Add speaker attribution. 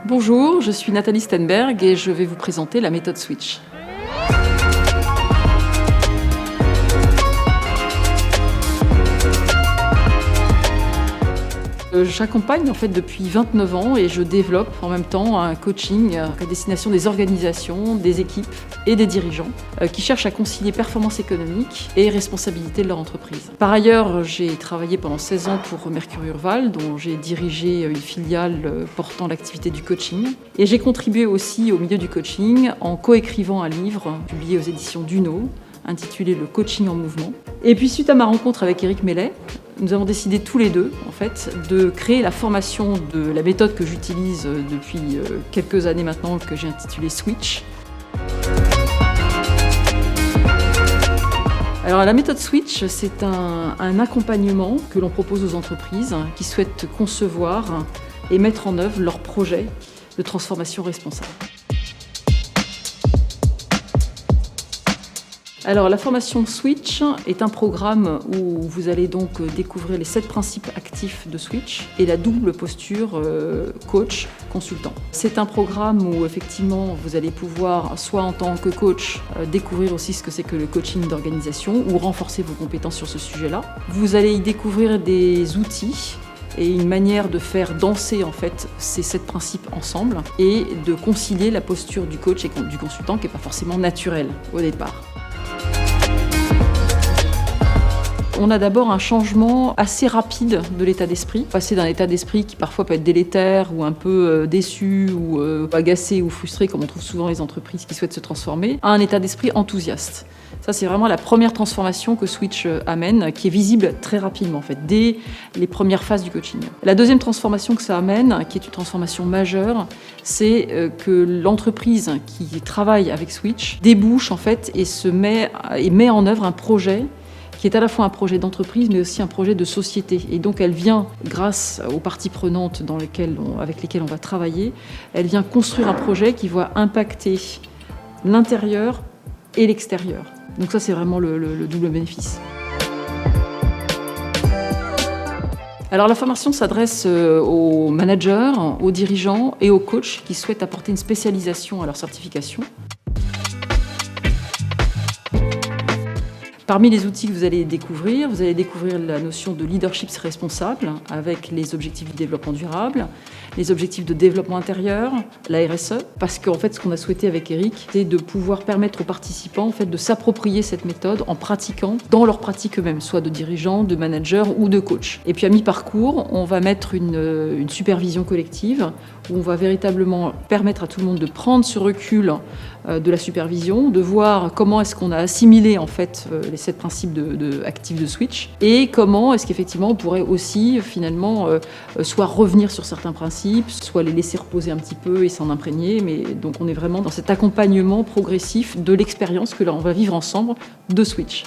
Speaker 1: Bonjour, je suis Nathalie Stenberg et je vais vous présenter la méthode Switch. J'accompagne en fait depuis 29 ans et je développe en même temps un coaching à destination des organisations, des équipes et des dirigeants qui cherchent à concilier performance économique et responsabilité de leur entreprise. Par ailleurs, j'ai travaillé pendant 16 ans pour Mercure Urval, dont j'ai dirigé une filiale portant l'activité du coaching. Et j'ai contribué aussi au milieu du coaching en coécrivant un livre publié aux éditions Duno, intitulé Le coaching en mouvement. Et puis suite à ma rencontre avec Éric Mellet, nous avons décidé tous les deux en fait, de créer la formation de la méthode que j'utilise depuis quelques années maintenant, que j'ai intitulée Switch. Alors la méthode Switch, c'est un accompagnement que l'on propose aux entreprises qui souhaitent concevoir et mettre en œuvre leurs projets de transformation responsable. Alors la formation Switch est un programme où vous allez donc découvrir les 7 principes actifs de Switch et la double posture coach-consultant. C'est un programme où effectivement vous allez pouvoir, soit en tant que coach, découvrir aussi ce que c'est que le coaching d'organisation ou renforcer vos compétences sur ce sujet-là. Vous allez y découvrir des outils et une manière de faire danser en fait ces 7 principes ensemble et de concilier la posture du coach et du consultant qui n'est pas forcément naturelle au départ. On a d'abord un changement assez rapide de l'état d'esprit. Passer d'un état d'esprit qui parfois peut être délétère ou un peu déçu ou agacé ou frustré, comme on trouve souvent les entreprises qui souhaitent se transformer, à un état d'esprit enthousiaste. Ça, c'est vraiment la première transformation que Switch amène, qui est visible très rapidement, en fait, dès les premières phases du coaching. La deuxième transformation que ça amène, qui est une transformation majeure, c'est que l'entreprise qui travaille avec Switch débouche en fait et met en œuvre un projet qui est à la fois un projet d'entreprise, mais aussi un projet de société. Et donc elle vient, grâce aux parties prenantes avec lesquelles on va travailler, elle vient construire un projet qui va impacter l'intérieur et l'extérieur. Donc ça, c'est vraiment le double bénéfice. Alors la formation s'adresse aux managers, aux dirigeants et aux coachs qui souhaitent apporter une spécialisation à leur certification. Parmi les outils que vous allez découvrir la notion de leadership responsable avec les objectifs du développement durable, les objectifs de développement intérieur, la RSE, parce qu'en fait, ce qu'on a souhaité avec Éric, c'est de pouvoir permettre aux participants en fait, de s'approprier cette méthode en pratiquant dans leur pratique eux-mêmes, soit de dirigeants, de managers ou de coachs. Et puis à mi-parcours, on va mettre une supervision collective où on va véritablement permettre à tout le monde de prendre ce recul de la supervision, de voir comment est-ce qu'on a assimilé en fait les 7 principes actifs de Switch et comment est-ce qu'effectivement on pourrait aussi finalement soit revenir sur certains principes, soit les laisser reposer un petit peu et s'en imprégner. Mais donc on est vraiment dans cet accompagnement progressif de l'expérience que là on va vivre ensemble de Switch.